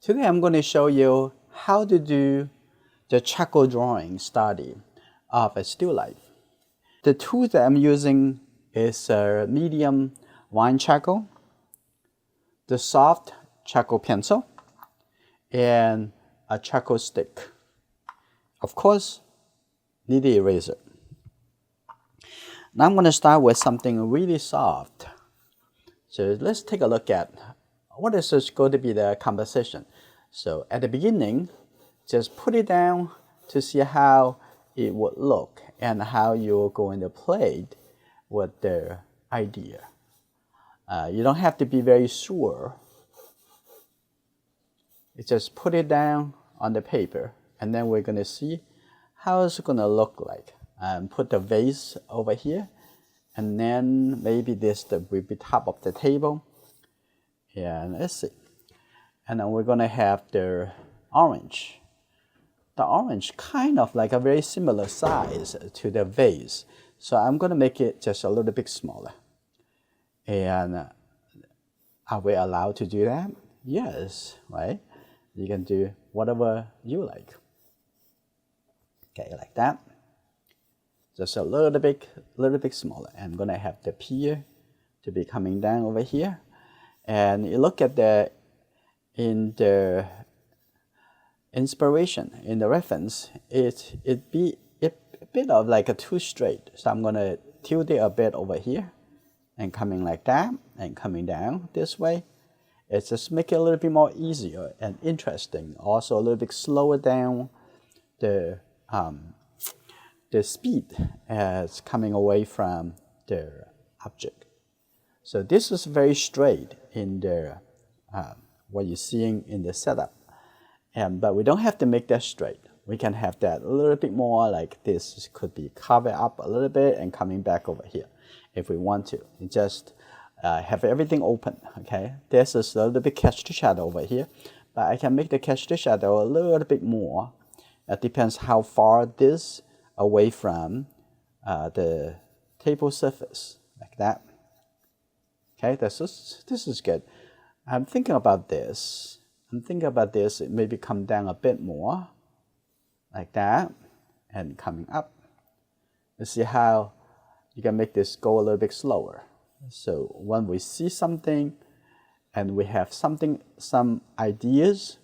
Today I'm going to show you how to do the charcoal drawing study of a still life. The tool that I'm using is a medium wine charcoal, the soft charcoal pencil, and a charcoal stick. Of course, need the eraser. Now I'm going to start with something really soft. So let's take a look at what is going to be the composition. So at the beginning, just put it down to see how it would look and how you're going to play it with the idea. You don't have to be very sure. You just put it down on the paper, and then we're going to see how it's going to look like. Put the vase over here, and then maybe this will be top of the table. And let's see. And then we're going to have the orange. The orange kind of like a very similar size to the vase. So I'm going to make it just a little bit smaller. And are we allowed to do that? Yes, right? You can do whatever you like. Okay, like that. Just a little bit smaller. I'm going to have the pier to be coming down over here. And you look at in the inspiration, in the reference, it be a bit of like a too straight. So I'm going to tilt it a bit over here and coming like that and coming down this way. It's just make it a little bit more easier and interesting. Also a little bit slower down the speed as coming away from the object. So this is very straight in the what you're seeing in the setup, but we don't have to make that straight. We can have that a little bit more like this. Could be covered up a little bit and coming back over here if we want to. And just have everything open. Okay, this is a little bit catch the shadow over here, but I can make the catch the shadow a little bit more. It depends how far this away from the table surface, like that. Okay, this is good. I'm thinking about this. It maybe come down a bit more, like that, and coming up. You see how you can make this go a little bit slower. So when we see something, and we have some ideas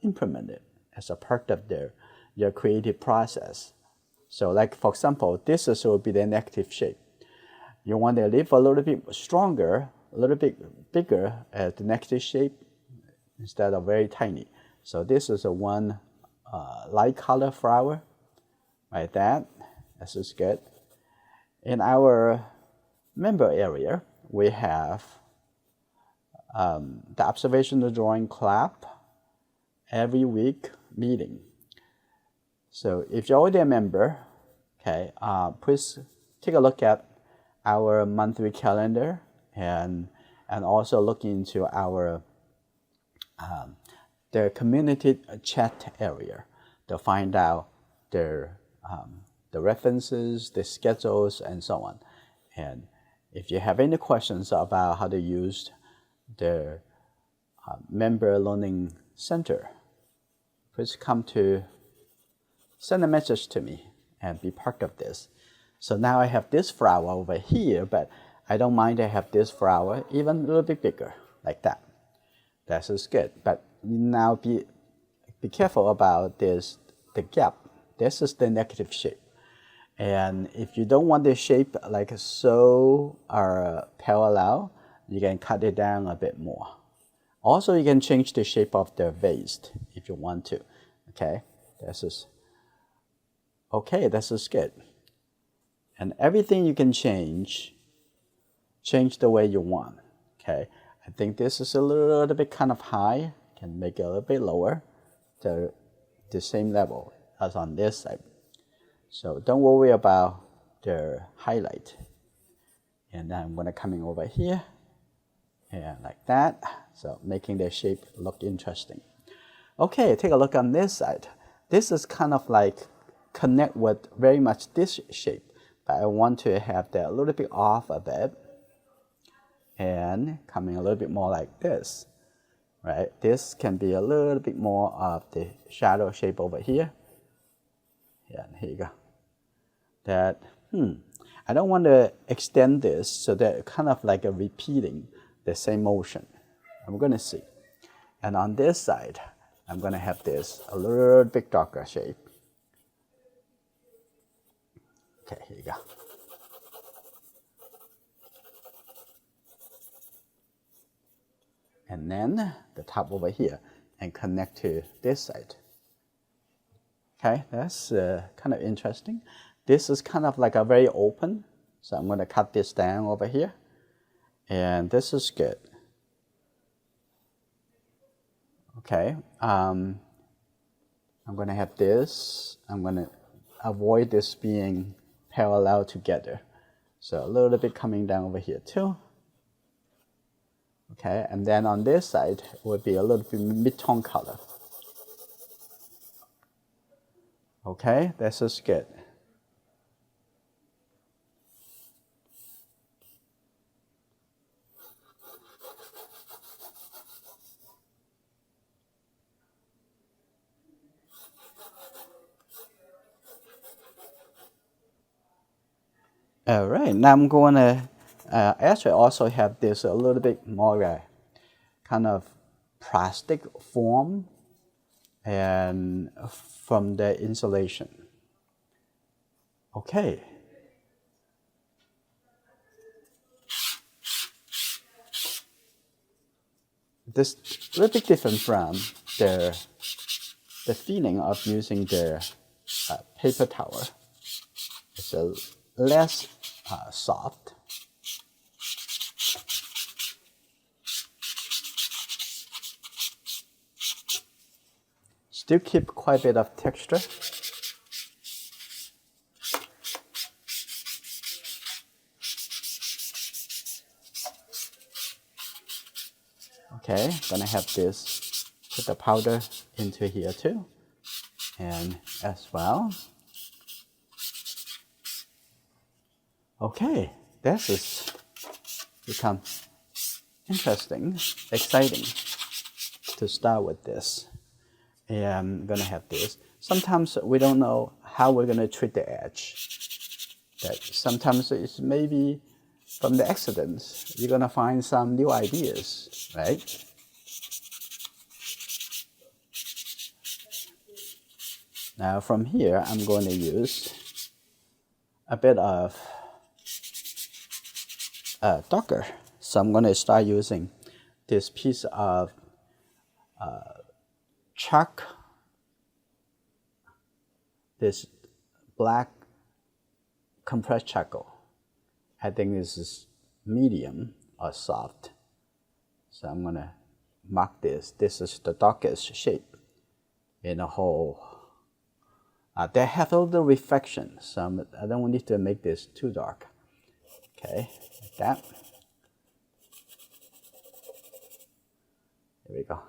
implemented as a part of your creative process. So like for example, this will be the negative shape. You want to leave a little bit stronger, a little bit bigger at the negative shape instead of very tiny. So this is a one light color flower, like that. This is good. In our member area, we have the observational drawing club every week meeting. So if you're already a member, okay, please take a look at our monthly calendar and also look into our the community chat area to find out the references, the schedules, and so on. And if you have any questions about how to use the member learning center, please send a message to me and be part of this. So now I have this flower over here, but I don't mind I have this flower even a little bit bigger, like that. That is good. But now be careful about this, the gap. This is the negative shape. And if you don't want the shape like so parallel, you can cut it down a bit more. Also, you can change the shape of the vase if you want to. Okay, this is good. And everything you can change the way you want. Okay, I think this is a little bit kind of high. Can make it a little bit lower to the same level as on this side. So don't worry about the highlight. And then I'm gonna coming over here and like that. So making the shape look interesting. Okay, take a look on this side. This is kind of like connect with very much this shape, but I want to have that a little bit off a bit and coming a little bit more like this. right? This can be a little bit more of the shadow shape over here. Yeah, here you go. That, I don't want to extend this so that kind of like a repeating the same motion. I'm going to see. And on this side, I'm going to have this a little bit darker shape. Okay, here you go. And then the top over here and connect to this side. Okay, that's kind of interesting. This is kind of like a very open, so I'm going to cut this down over here. And this is good. Okay, I'm going to have this. I'm going to avoid this being parallel together. So a little bit coming down over here too. Okay, and then on this side it would be a little bit mid-tone color. Okay, this is good. All right, now I'm going to actually also have this a little bit more kind of plastic form and from the insulation. Okay. This is a little bit different from the feeling of using the paper towel. It's a less soft. Still keep quite a bit of texture. Okay, gonna have this, put the powder into here too, and as well. Okay, this has become interesting, exciting to start with this. And I'm gonna have this. Sometimes we don't know how we're gonna treat the edge. That sometimes it's maybe from the accidents, you're gonna find some new ideas, right? Now from here, I'm going to use a bit of darker. So I'm going to start using this piece of chalk, this black compressed charcoal. I think this is medium or soft. So I'm going to mark this. This is the darkest shape in the whole. They have a little reflection, so I don't need to make this too dark. Okay, like that. There we go.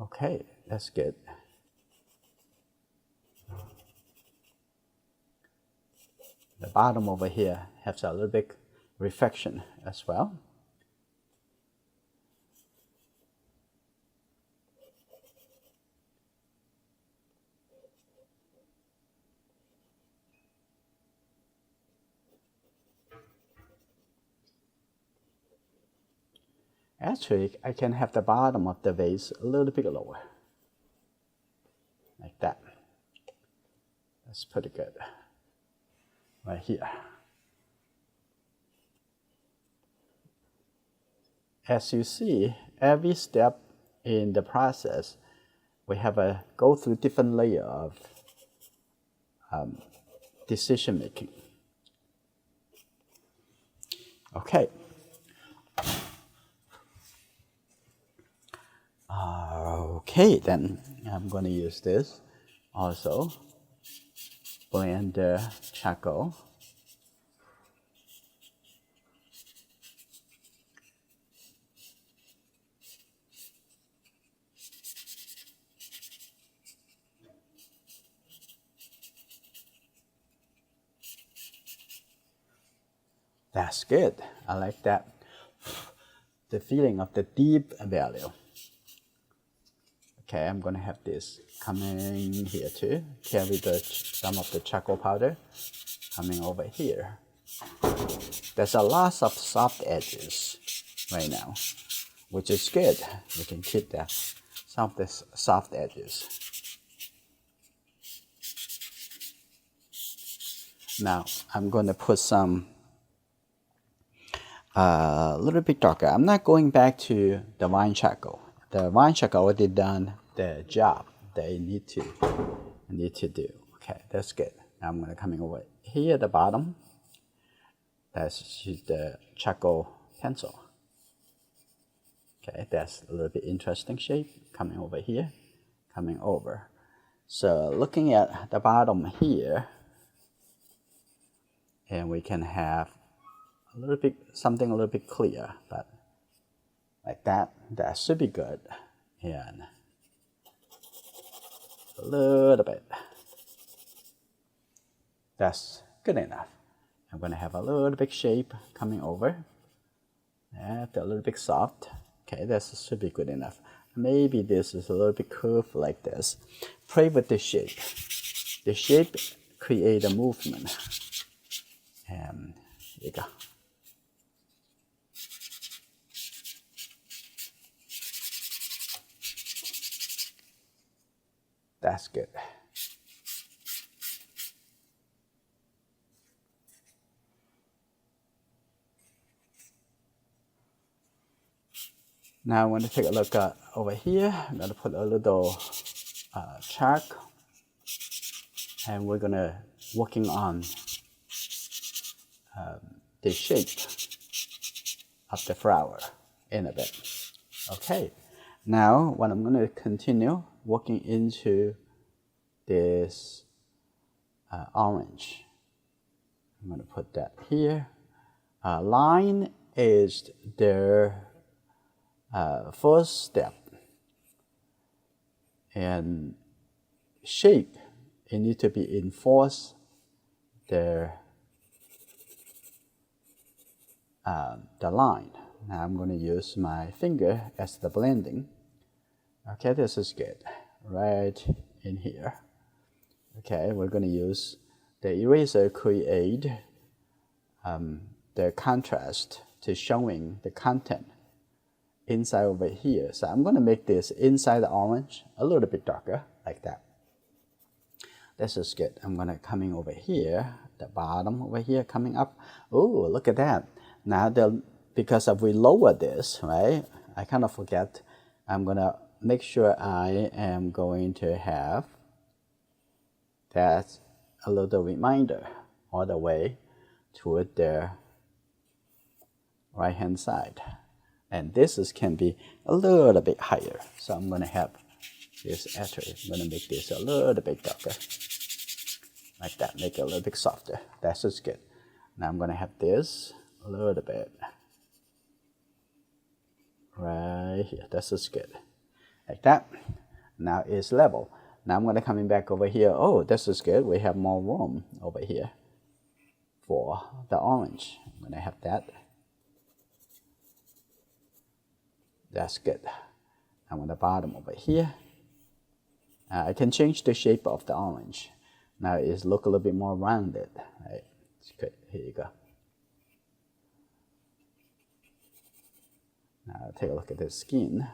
Okay, that's good. The bottom over here has a little bit reflection as well. Actually, I can have the bottom of the vase a little bit lower, like that. That's pretty good. Right here. As you see, every step in the process, we have to go through different layer of decision making. Okay. Okay, then I'm going to use this also. Blend the charcoal. That's good. I like that. The feeling of the deep value. Okay, I'm gonna have this coming here too. Carry some of the charcoal powder coming over here. There's a lot of soft edges right now, which is good. We can keep some of the soft edges. Now I'm going to put some a little bit darker. I'm not going back to the wine charcoal. The wine charcoal already done the job they need to do. Okay, that's good. Now I'm going to coming over here at the bottom. That's the charcoal pencil. Okay, that's a little bit interesting shape. Coming over here, coming over. So looking at the bottom here, and we can have a little bit, something a little bit clear, but like that should be good. And a little bit. That's good enough. I'm going to have a little bit shape coming over. A little bit soft. Okay, that should be good enough. Maybe this is a little bit curved like this. Play with the shape. The shape create a movement. And here you go. That's good. Now I want to take a look at over here. I'm going to put a little chalk, and we're going to working on the shape of the flower in a bit. Okay, now what I'm going to continue working into this orange. I'm going to put that here. Line is the first step, and shape, it needs to be enforced the line. Now I'm going to use my finger as the blending. Okay, this is good. Right in here. Okay, we're going to use the eraser create the contrast to showing the content inside over here. So I'm going to make this inside the orange a little bit darker like that. This is good. I'm going to coming over here, the bottom over here coming up. Oh, look at that. Now because we lower this, right? I kind of forget. I'm going to make sure I am going to have that a little reminder all the way toward the right hand side. And this can be a little bit higher. So I'm going to have this actually, I'm going to make this a little bit darker. Like that, make it a little bit softer. That's just good. Now I'm going to have this a little bit right here. That's just good. Like that. Now it's level. Now I'm going to coming back over here. Oh, this is good. We have more room over here for the orange. I'm going to have that. That's good. I'm on the bottom over here. I can change the shape of the orange. Now it look a little bit more rounded. Right? It's good. Here you go. Now take a look at the skin.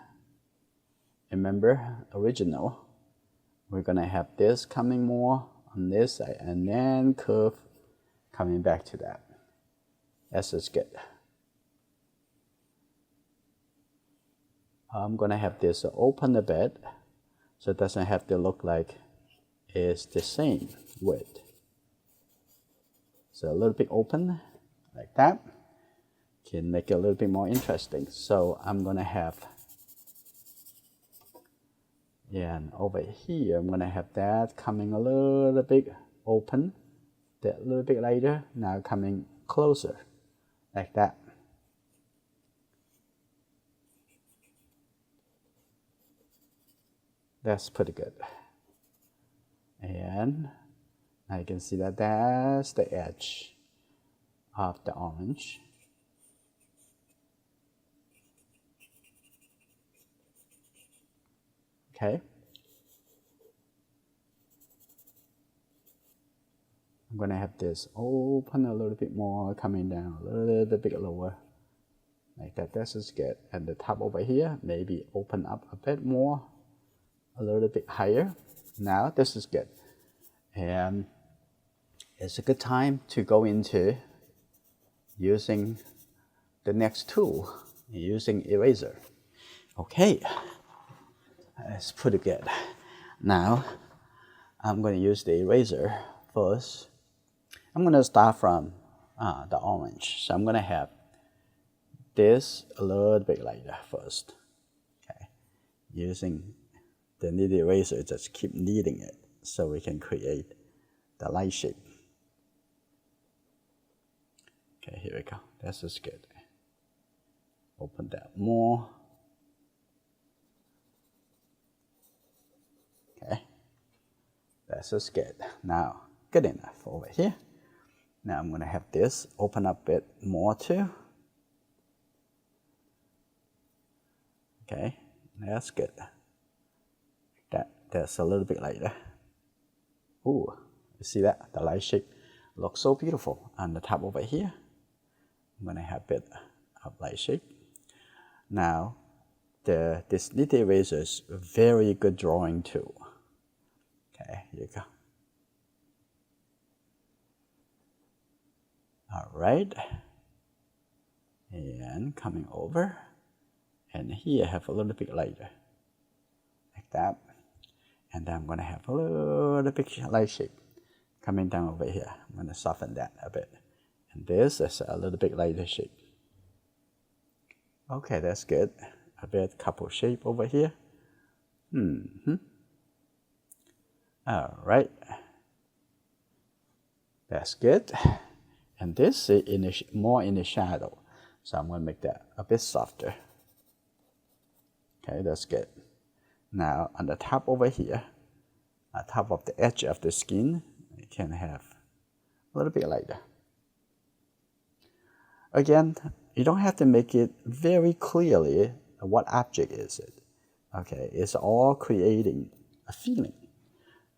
Remember, original. We're gonna have this coming more on this side, and then curve coming back to that. That's just good. I'm gonna have this open a bit, so it doesn't have to look like it's the same width. So a little bit open, like that, can make it a little bit more interesting. So I'm gonna have, yeah, and over here, I'm gonna have that coming a little bit open, that a little bit later, now coming closer, like that. That's pretty good. And now you can see that that's the edge of the orange. Okay. I'm going to have this open a little bit more, coming down a little bit lower. Like that, this is good. And the top over here, maybe open up a bit more, a little bit higher. Now this is good. And it's a good time to go into using the next tool, using eraser. Okay, that's pretty good. Now, I'm going to use the eraser first. I'm going to start from the orange. So I'm going to have this a little bit lighter first. Okay, using the knead eraser, just keep kneading it so we can create the light shape. Okay, here we go. This is good. Open that more. Okay, this is good. Now, good enough over here. Now I'm going to have this open up a bit more too. Okay, that's good. That's a little bit lighter. Ooh, you see that? The light shape looks so beautiful on the top over here. I'm going to have a bit of light shape. Now, this knead eraser is a very good drawing tool. Okay, here you go. All right, and coming over, and here I have a little bit lighter, like that, and then I'm going to have a little bit light shape coming down over here. I'm going to soften that a bit, and this is a little bit lighter shape. Okay, that's good. A bit couple shape over here. All right, that's good. And this is more in the shadow, so I'm going to make that a bit softer. Okay, that's good. Now on the top over here, on top of the edge of the skin, you can have a little bit lighter. Again, you don't have to make it very clearly what object is it. Okay, it's all creating a feeling.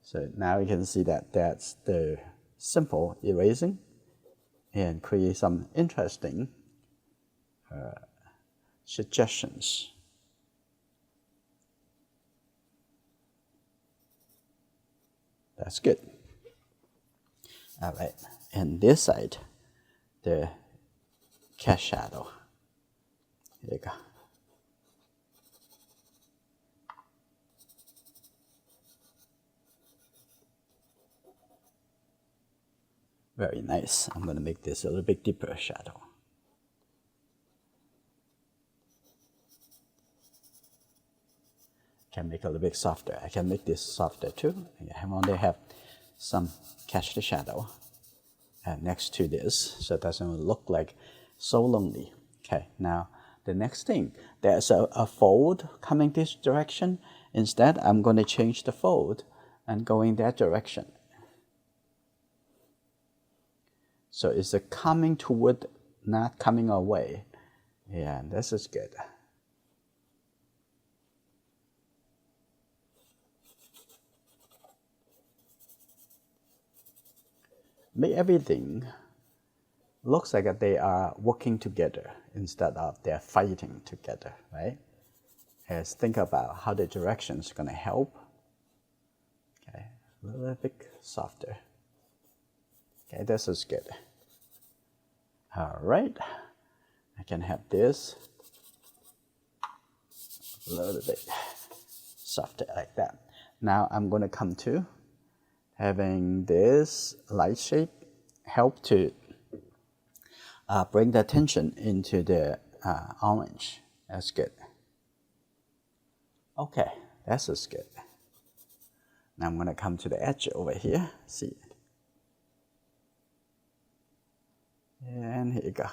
So now you can see that that's the simple erasing, and create some interesting suggestions. That's good. All right, and this side, the cat shadow. Here you go. Very nice. I'm going to make this a little bit deeper shadow. Can make a little bit softer. I can make this softer too. I only have some catch the shadow next to this, so it doesn't look like so lonely. Okay, now the next thing, there's a fold coming this direction. Instead, I'm going to change the fold and go in that direction. So it's a coming toward, not coming away. Yeah, this is good. Make everything looks like they are working together instead of they're fighting together, right? Let's think about how the direction is going to help. Okay, a little bit softer. Okay, this is good. All right, I can have this a little bit softer like that. Now I'm going to come to having this light shape help to bring the attention into the orange. That's good. Okay, that's just good. Now I'm going to come to the edge over here. See. And here you go.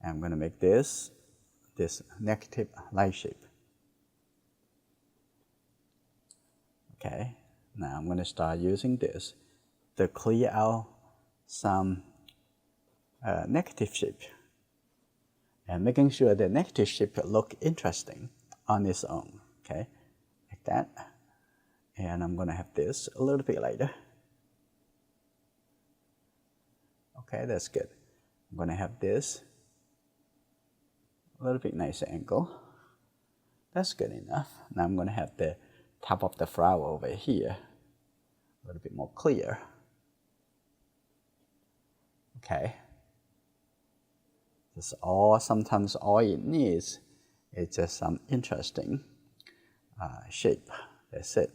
I'm going to make this negative light shape. Okay, now I'm going to start using this to clear out some negative shape, and making sure the negative shape look interesting on its own, okay, like that. And I'm gonna have this a little bit lighter. Okay, that's good. I'm gonna have this a little bit nicer angle. That's good enough. Now I'm gonna have the top of the flower over here a little bit more clear. Okay. That's all. Sometimes all it needs is just some interesting shape. That's it.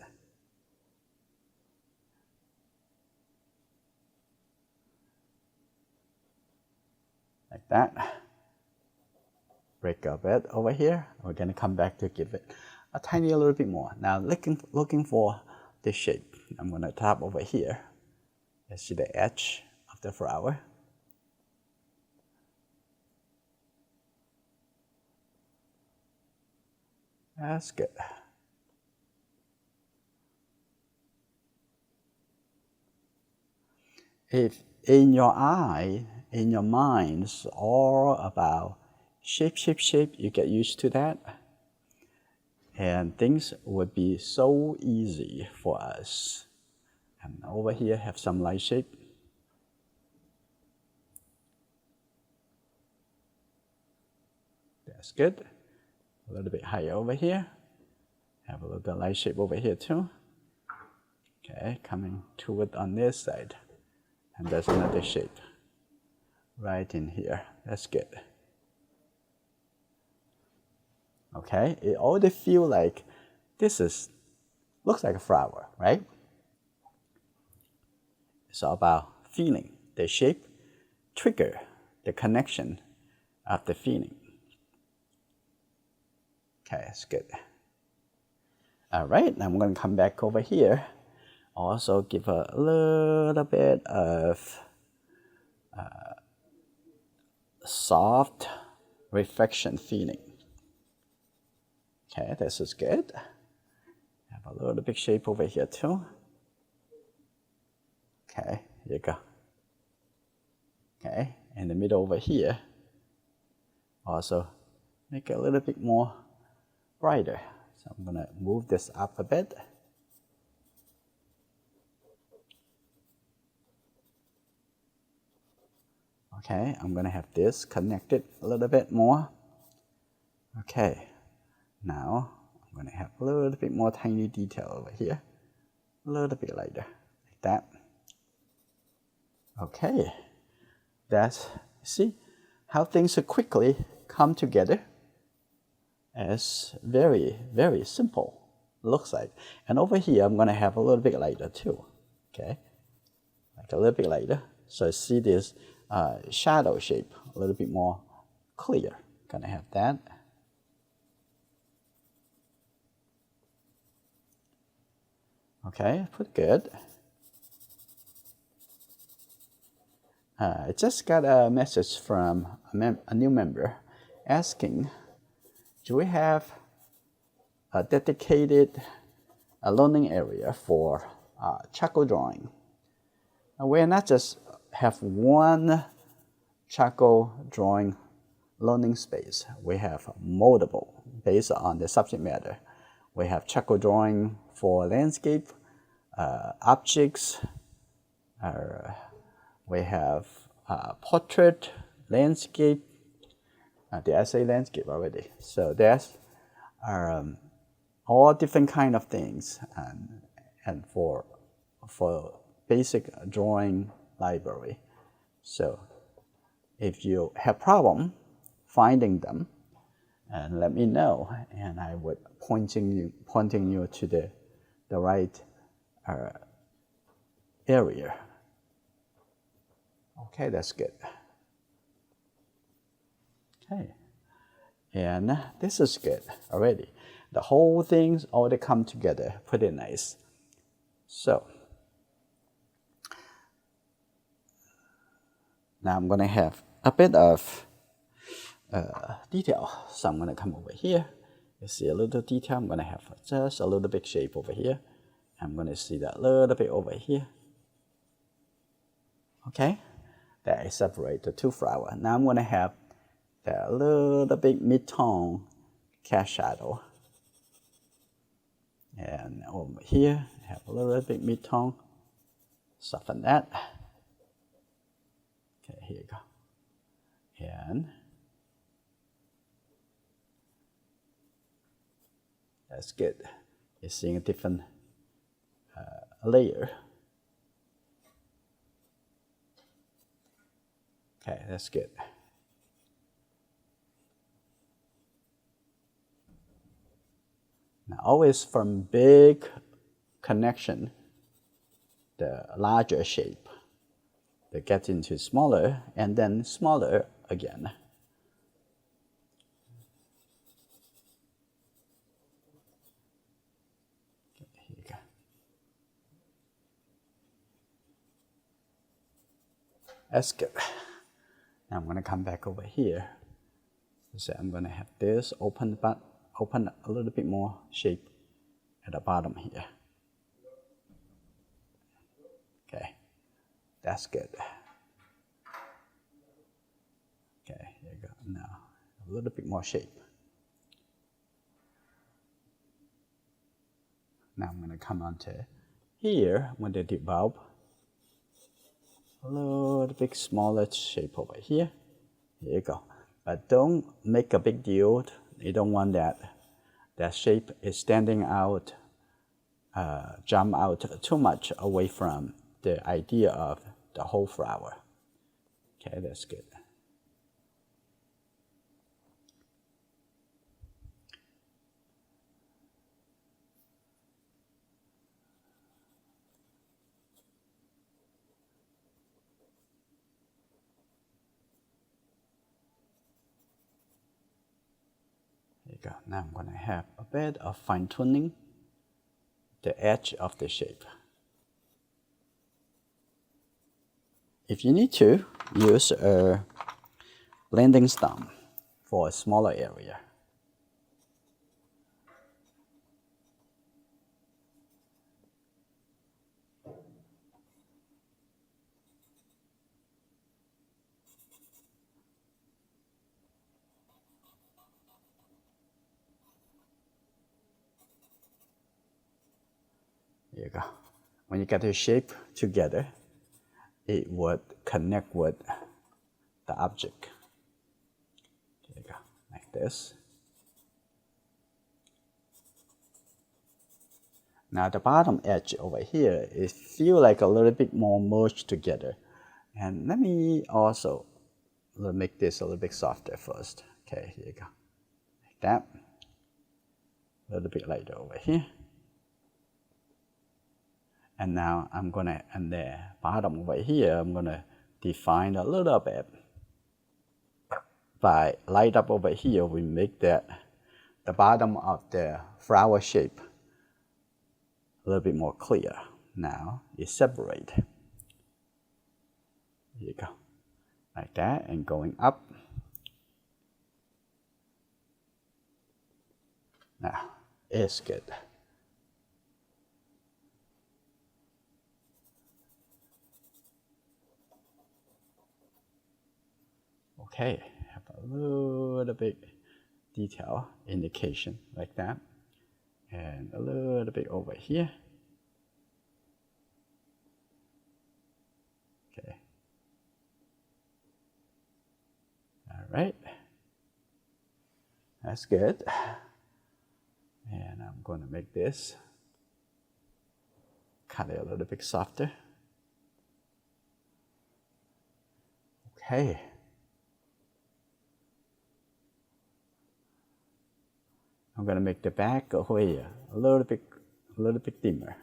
Like that. Break a bit over here. We're gonna come back to give it a tiny little bit more. Now looking for this shape. I'm gonna tap over here. You see the edge of the flower. That's good. If in your eye, in your mind, it's all about shape, shape, shape, you get used to that, and things would be so easy for us. And over here, have some light shape. That's good. A little bit higher over here. Have a little bit of light shape over here too. Okay, coming toward on this side. And there's another shape right in here. That's good. Okay, it already feels like this looks like a flower, right? It's all about feeling. The shape trigger the connection of the feeling. Okay, that's good. All right, now I'm going to come back over here. Also give a little bit of soft reflection feeling. Okay, this is good. Have a little big shape over here too. Okay, here you go. Okay, in the middle over here. Also make it a little bit more brighter. So I'm gonna move this up a bit. Okay, I'm gonna have this connected a little bit more. Okay, now I'm gonna have a little bit more tiny detail over here. A little bit lighter, like that. Okay, that's, see how things quickly come together. It's very, very simple, looks like. And over here, I'm gonna have a little bit lighter too, okay? Like a little bit lighter. So see this shadow shape a little bit more clear. Gonna have that. Okay, pretty good. I just got a message from a new member asking, do we have a dedicated learning area for charcoal drawing? And we're not just have one charcoal drawing learning space. We have multiple based on the subject matter. We have charcoal drawing for landscape, objects. We have portrait, landscape. Did I say landscape already? So there's all different kind of things, and for basic drawing library. So if you have problem finding them, and let me know, and I would pointing you to the right area. Okay, that's good. Okay, and this is good already. The whole thing's already come together pretty nice. So now I'm gonna have a bit of detail. So I'm gonna come over here. You see a little detail. I'm gonna have just a little bit shape over here. I'm gonna see that little bit over here. Okay, that is separate the two flowers. Now I'm going to have that little bit mid-tone cast shadow. And over here, have a little bit mid-tone. Soften that. Okay, here you go. And that's good. You're seeing a different layer. Okay, that's good. Now, always from big connection, the larger shape. They get into smaller and then smaller again. Okay, here you go. That's good. Now I'm going to come back over here. So I'm going to have this open a little bit more shape at the bottom here. Okay, that's good. Okay, here you go. Now a little bit more shape. Now I'm going to come onto here with the deep bulb. A little bit smaller shape over here. Here you go. But don't make a big deal. You don't want that shape is standing out, jump out too much away from the idea of the whole flower. Okay, that's good. There you go. Now I'm going to have a bit of fine tuning the edge of the shape. If you need to, use a blending stump for a smaller area. There you go. When you get the shape together, it would connect with the object. There you go, like this. Now the bottom edge over here, it feels like a little bit more merged together. And let me also make this a little bit softer first. Okay, here you go, like that. A little bit lighter over here. And now I'm gonna, and the bottom over here, I'm gonna define a little bit. By light up over here, we make that the bottom of the flower shape a little bit more clear. Now it's separate. Here you go, like that, and going up. Now it's good. Okay, have a little bit detail indication like that, and a little bit over here. Okay. All right. That's good. And I'm going to make this cut it a little bit softer. Okay. I'm going to make the back over here a little bit dimmer.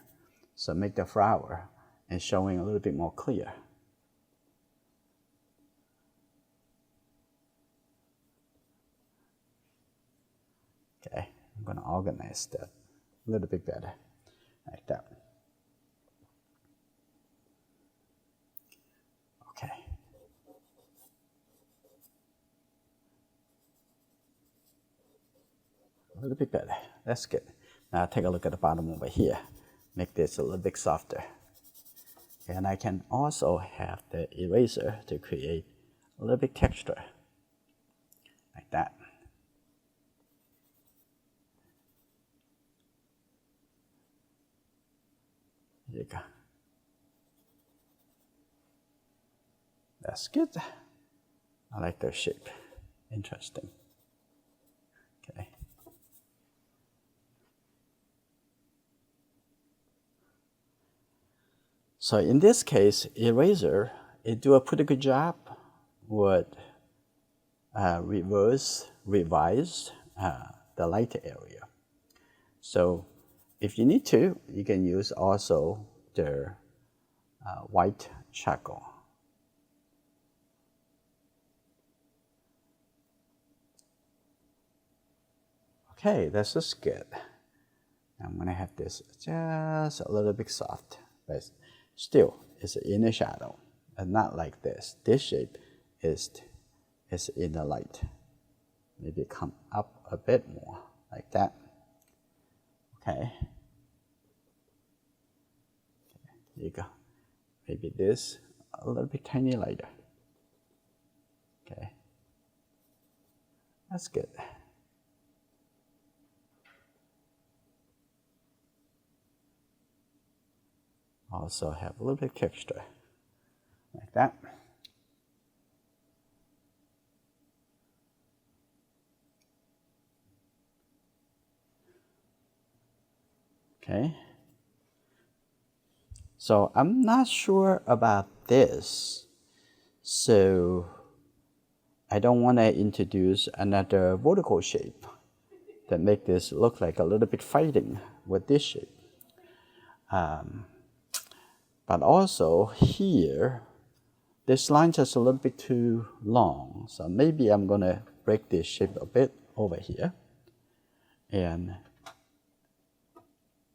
So make the flower and showing a little bit more clear. Okay, I'm going to organize that a little bit better, like that. Okay. A little bit better. That's good. Now take a look at the bottom over here. Make this a little bit softer. And I can also have the eraser to create a little bit texture, like that. Here you go. That's good. I like the shape. Interesting. Okay. So in this case, eraser, it do a pretty good job with revise the light area. So if you need to, you can use also the white charcoal. Okay, this is good. I'm gonna have this just a little bit soft, but still it's in the shadow, and not like this. This shape is in the light. Maybe come up a bit more, like that. Okay. Here you go. Maybe this a little bit tiny lighter. Okay. That's good. Also have a little bit texture, like that. Okay. So I'm not sure about this, so I don't want to introduce another vertical shape that make this look like a little bit fighting with this shape. But also here, this line just a little bit too long, so maybe I'm gonna break this shape a bit over here and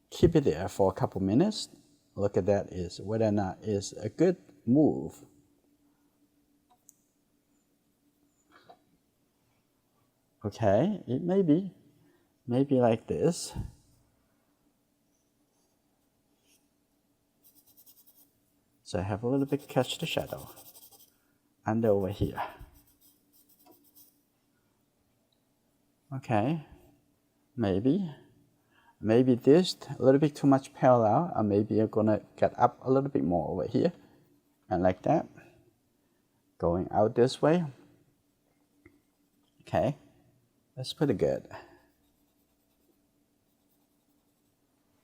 keep it there for a couple minutes. Look at that, is whether or not is a good move. Okay, it may be like this. So I have a little bit catch the shadow and over here. Okay, maybe this a little bit too much parallel, and maybe you're gonna get up a little bit more over here, and like that, going out this way. Okay, that's pretty good.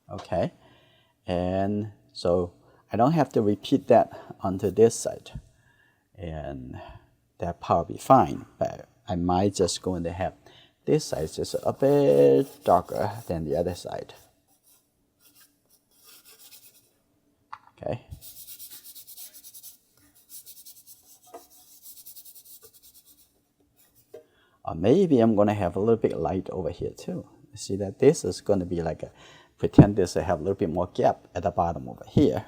Okay, and so I don't have to repeat that onto this side, and that part will be fine, but I might just going to have this side just a bit darker than the other side. Okay. Or maybe I'm going to have a little bit light over here too. See that this is going to be like a, pretend this I have a little bit more gap at the bottom over here.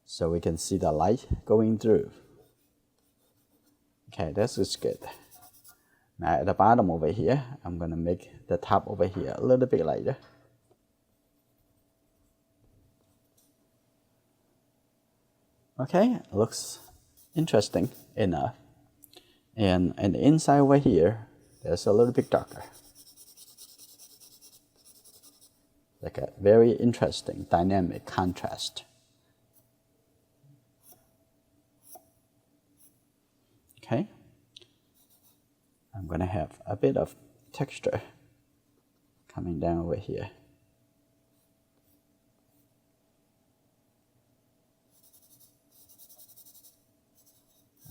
So we can see the light going through. Okay, this is good. Now at the bottom over here, I'm going to make the top over here a little bit lighter. Okay, looks interesting enough. And the inside over here, there's a little bit darker. Like a very interesting dynamic contrast. Okay. I'm going to have a bit of texture coming down over here.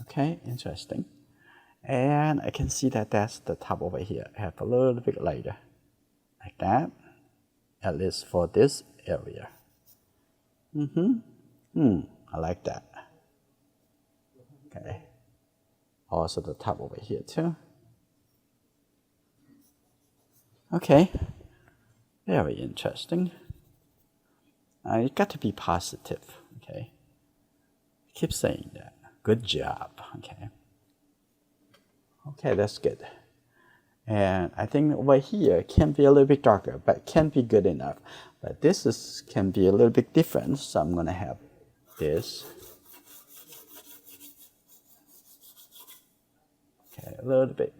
Okay, interesting. And I can see that that's the top over here. I have a little bit lighter, like that, at least for this area. I like that. Okay. Also the top over here too. Okay, very interesting. You got to be positive, okay? Keep saying that. Good job, okay? Okay, that's good. And I think over here can be a little bit darker, but can be good enough. But this can be a little bit different, so I'm going to have this. Okay, a little bit.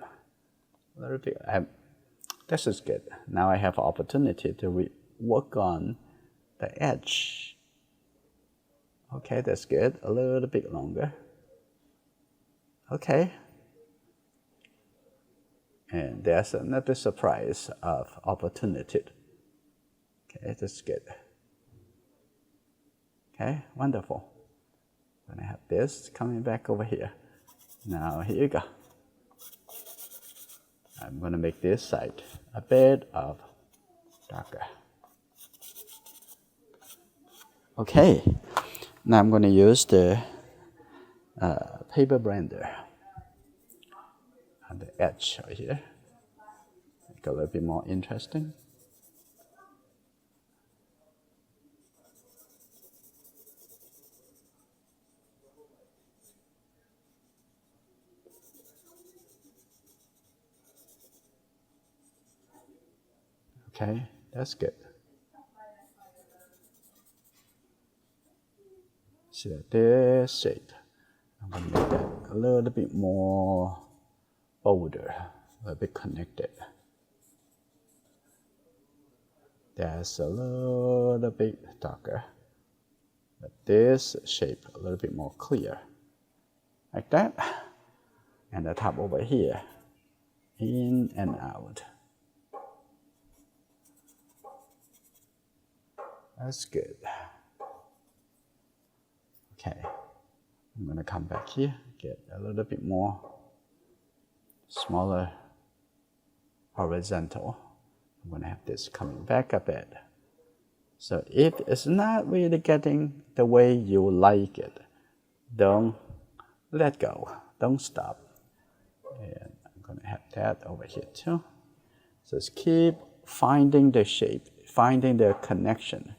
This is good. Now I have opportunity to work on the edge. Okay, that's good. A little bit longer. Okay. And there's another surprise of opportunity. Okay, that's good. Okay, wonderful. I'm gonna have this coming back over here. Now here you go. I'm gonna make this side a bit of darker. Okay, now I'm gonna use the paper blender on the edge right here. Make it a little bit more interesting. Okay, that's good. See that this shape. I'm going to make that a little bit more bolder, a little bit connected. That's a little bit darker. But this shape a little bit more clear. Like that. And the top over here. In and out. That's good. Okay, I'm going to come back here, get a little bit more smaller horizontal. I'm going to have this coming back a bit. So if it's not really getting the way you like it, don't let go, don't stop. And I'm going to have that over here too. So just keep finding the shape, finding the connection,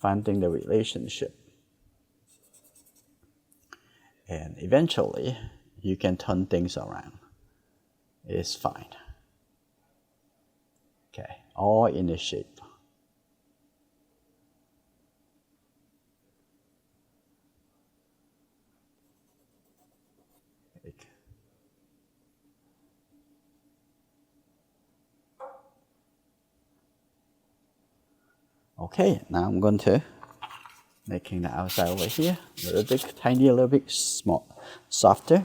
finding the relationship. And eventually, you can turn things around. It's fine. Okay, all in the shape. Okay, now I'm going to making the outside over here a little bit tiny, a little bit small, softer.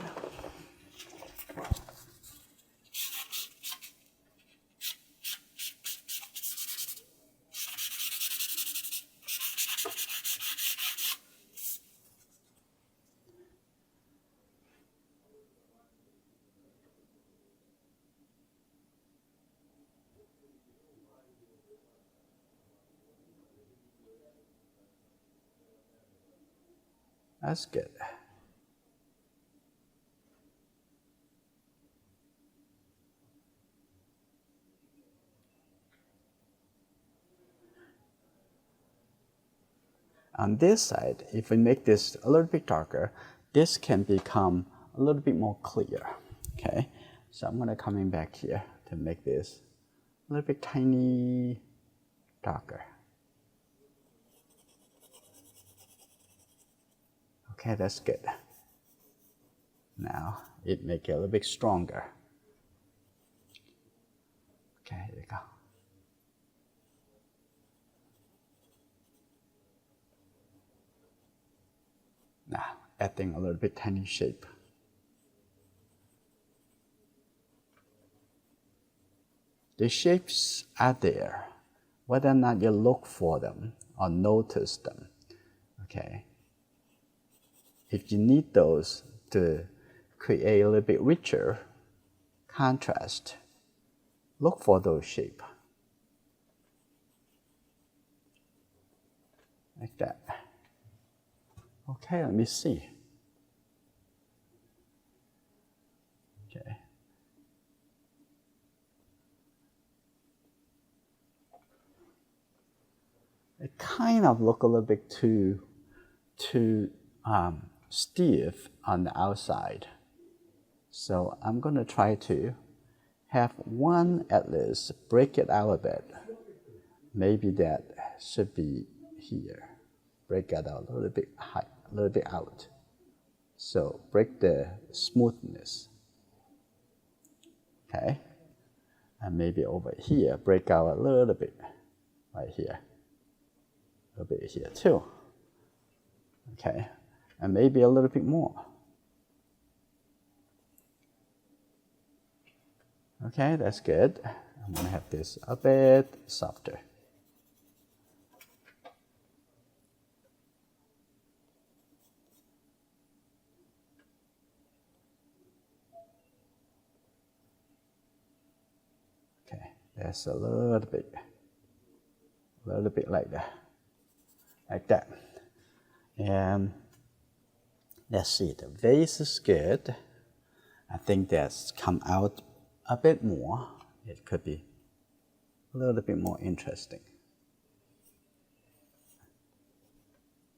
That's good. On this side, if we make this a little bit darker, this can become a little bit more clear. Okay, so I'm gonna come in back here to make this a little bit tiny darker. Okay, that's good. Now it make it a little bit stronger. Okay, here we go. Now adding a little bit tiny shape. The shapes are there, whether or not you look for them or notice them. Okay. If you need those to create a little bit richer contrast, look for those shapes. Like that. Okay, let me see. Okay. It kind of look a little bit too stiff on the outside. So I'm going to try to have one at least, break it out a bit. Maybe that should be here. Break it out a little bit high, a little bit out. So break the smoothness. Okay. And maybe over here, break out a little bit, right here. A little bit here too. Okay. And maybe a little bit more. Okay, that's good. I'm going to have this a bit softer. Okay, that's a little bit like that. And let's see, the vase is good. I think that's come out a bit more. It could be a little bit more interesting.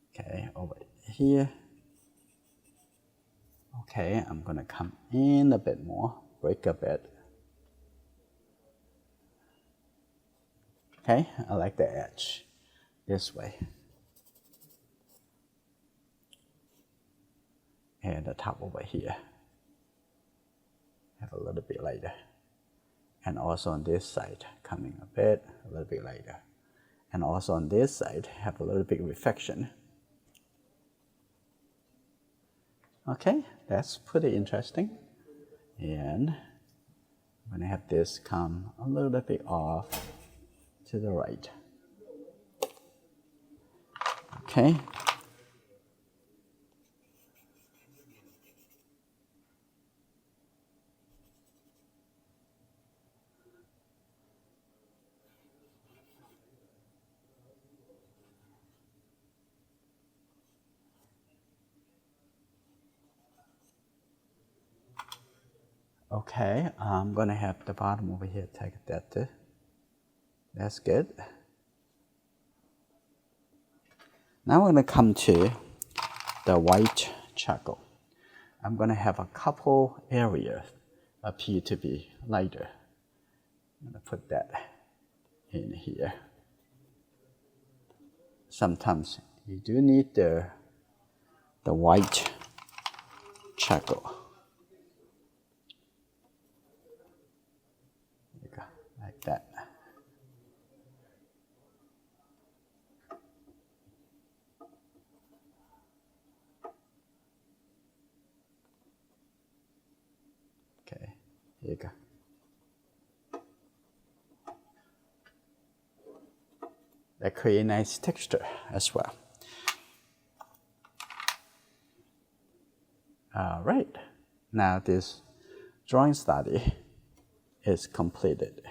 Okay, over here. Okay, I'm gonna come in a bit more, break a bit. Okay, I like the edge this way. And the top over here. Have a little bit lighter. And also on this side, coming a little bit lighter. And also on this side, have a little bit reflection. Okay, that's pretty interesting. And I'm gonna have this come a little bit off to the right. Okay. Okay, I'm gonna have the bottom over here take that too. That's good. Now we're gonna come to the white charcoal. I'm gonna have a couple areas appear to be lighter. I'm gonna put that in here. Sometimes you do need the white charcoal. There you go, like that. Okay, here you go. That creates a nice texture as well. All right, now this drawing study is completed.